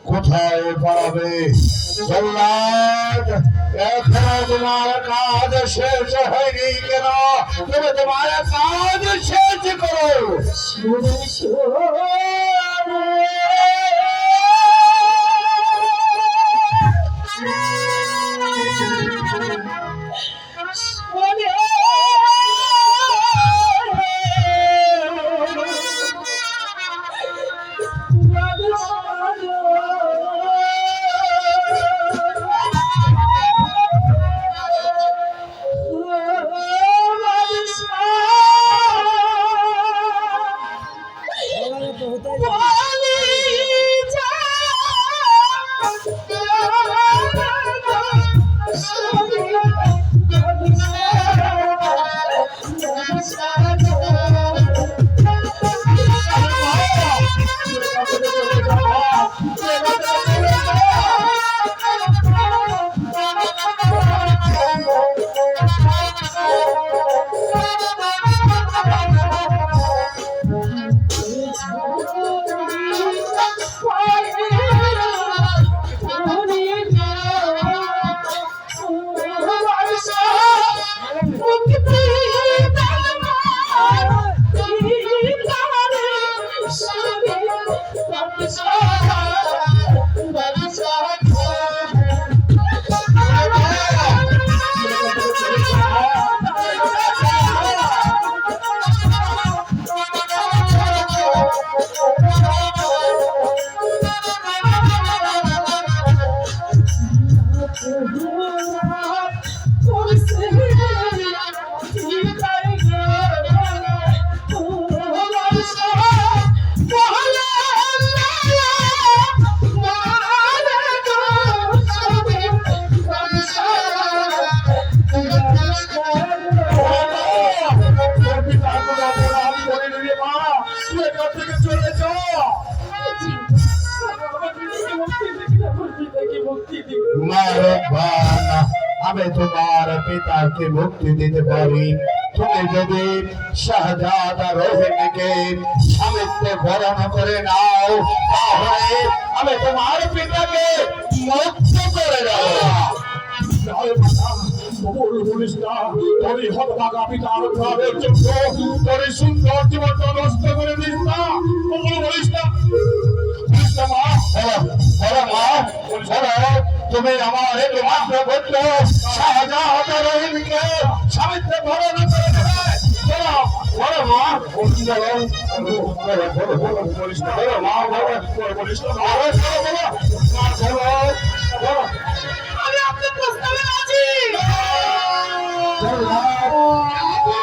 কোথায় পালাবে জল্লাদ? এখনো তোমার কাজ শেষ হয়নি কেন? তুমি তোমার কাজ শেষ করো। আমি তোমার পিতাকে মুক্তি দিতে পারি। তুমি যদি শাহজাদা রোহিণীকে স্বামীত্বে বরণ করে নাও, তাহলে আমি তোমার পিতাকে মুক্ত করে দেব। বলিস না, তোর হতভাগা পিতার প্রাণের জন্য তোর সুন্দর জীবনটা নষ্ট করে দিস না। বলিস না তুমি আমার একমাত্র পুত্র শাহজাদা রহিমকে স্বামীত্বে বরণ করে দেবে। বলিস না